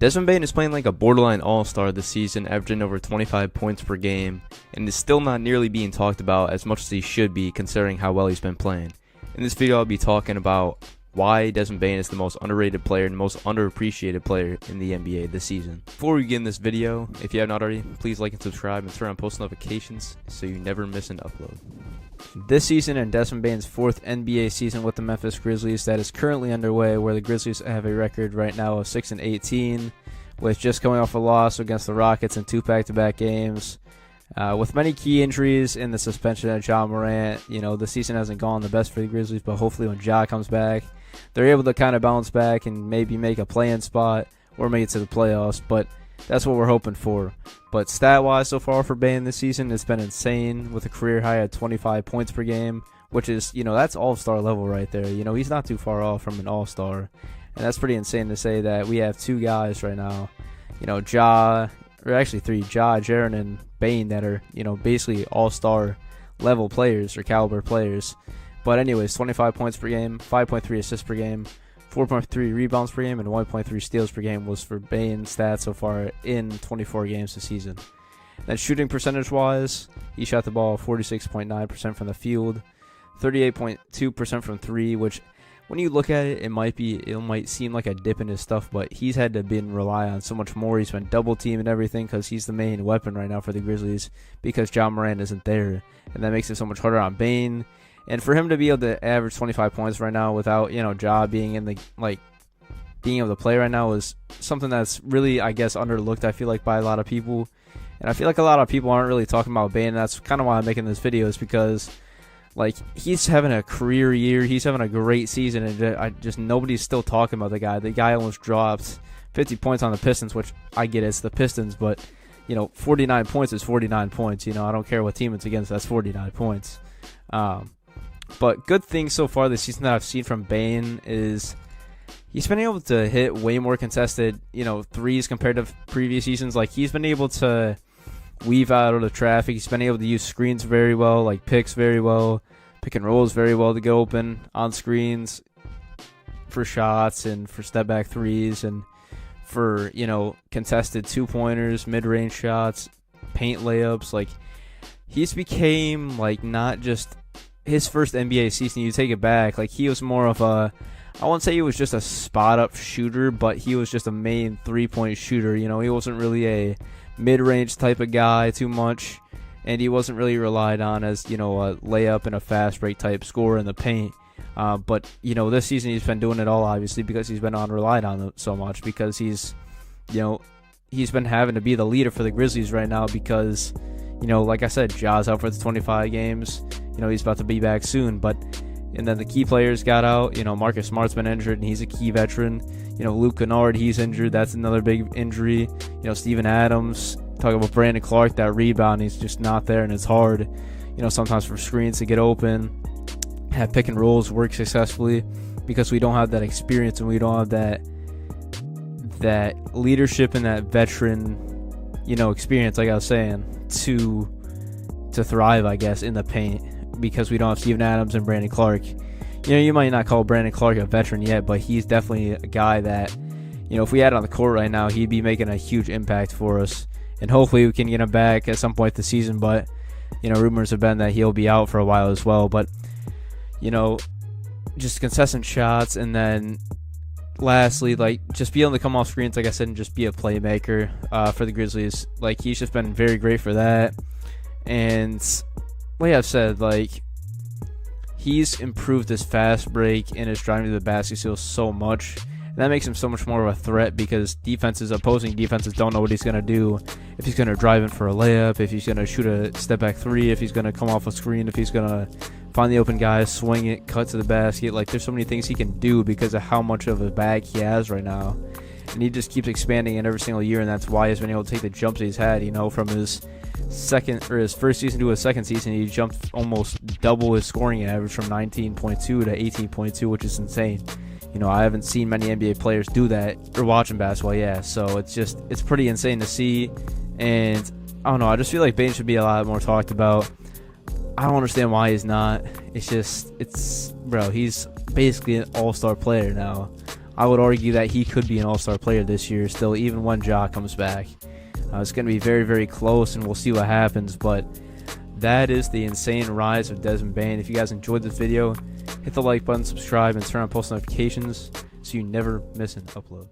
Desmond Bane is playing like a borderline all-star this season, averaging over 25 points per game, and is still not nearly being talked about as much as he should be considering how well he's been playing. In this video, I'll be talking about why Desmond Bane is the most underrated player and most underappreciated player in the NBA this season. Before we begin this video, if you have not already, please like and subscribe and turn on post notifications so you never miss an upload. This season and Desmond Bane's fourth NBA season with the Memphis Grizzlies that is currently underway, where the Grizzlies have a record right now of 6-18, with just coming off a loss against the Rockets in 2 back-to-back games. With many key injuries and the suspension of Ja Morant, the season hasn't gone the best for the Grizzlies, but hopefully when Ja comes back, they're able to kind of bounce back and maybe make a play-in spot or make it to the playoffs, but that's what we're hoping for. But stat-wise so far for Bane this season, it's been insane, with a career high at 25 points per game, which is, that's all-star level right there. He's not too far off from an all-star, and that's pretty insane to say that we have 2 guys right now, Ja, or actually 3, Ja, Jaren, and Bane that are, basically all-star level players or caliber players. But anyways, 25 points per game, 5.3 assists per game, 4.3 rebounds per game, and 1.3 steals per game was for Bane's stats so far in 24 games this season. Then shooting percentage-wise, he shot the ball 46.9% from the field, 38.2% from 3, which when you look at it, it might seem like a dip in his stuff, but he's had to rely on so much more. He's been double-teamed and everything because he's the main weapon right now for the Grizzlies because Ja Morant isn't there, and that makes it so much harder on Bane. And for him to be able to average 25 points right now without, Ja being in the, being able to play right now is something that's really, I guess, underlooked, I feel like, by a lot of people. And I feel like a lot of people aren't really talking about Bane, and that's kind of why I'm making this video, is because, he's having a career year. He's having a great season, and nobody's still talking about the guy. The guy almost dropped 50 points on the Pistons, which I get it's the Pistons, but, 49 points is 49 points. I don't care what team it's against, that's 49 points. But good things so far this season that I've seen from Bane is he's been able to hit way more contested, threes compared to previous seasons. He's been able to weave out of the traffic. He's been able to use screens very well, picks very well, pick and rolls very well to get open on screens for shots and for step back threes and for, contested 2-pointers, mid-range shots, paint layups. He's became, not just his first NBA season, you take it back, he was more of a, I won't say he was just a spot-up shooter, but he was just a main 3-point shooter. He wasn't really a mid-range type of guy too much, and he wasn't really relied on as, a layup and a fast break type scorer in the paint. But, this season he's been doing it all, obviously, because he's been relied on so much, because he's been having to be the leader for the Grizzlies right now because, like I said, Ja's out for the 25 games. He's about to be back soon, and then the key players got out. Marcus Smart's been injured, and he's a key veteran. Luke Kennard, he's injured. That's another big injury. Steven Adams, talking about Brandon Clark, that rebound, he's just not there, and it's hard, sometimes for screens to get open, have pick and rolls work successfully because we don't have that experience and we don't have that leadership and that veteran, experience, like I was saying, to thrive, I guess, in the paint, because we don't have Steven Adams and Brandon Clark. You might not call Brandon Clark a veteran yet, but he's definitely a guy that, if we had on the court right now, he'd be making a huge impact for us. And hopefully we can get him back at some point this season, but, rumors have been that he'll be out for a while as well. But, just consistent shots, and then lastly, just be able to come off screens, like I said, and just be a playmaker for the Grizzlies. He's just been very great for that. And like I've said, he's improved his fast break and his driving to the basket skills so much. And that makes him so much more of a threat because opposing defenses don't know what he's going to do. If he's going to drive in for a layup, if he's going to shoot a step back 3, if he's going to come off a screen, if he's going to find the open guy, swing it, cut to the basket. There's so many things he can do because of how much of a bag he has right now. And he just keeps expanding it every single year, and that's why he's been able to take the jumps he's had, from his first season to his second season. He jumped almost double his scoring average from 19.2 to 18.2, which is insane. I haven't seen many NBA players do that, or watching basketball, so it's pretty insane to see. And I don't know, I just feel like Bane should be a lot more talked about. I don't understand why he's not. Bro, he's basically an all-star player now. I would argue that he could be an all-star player this year still, even when Ja comes back. It's going to be very, very close, and we'll see what happens. But that is the insane rise of Desmond Bane. If you guys enjoyed this video, hit the like button, subscribe, and turn on post notifications so you never miss an upload.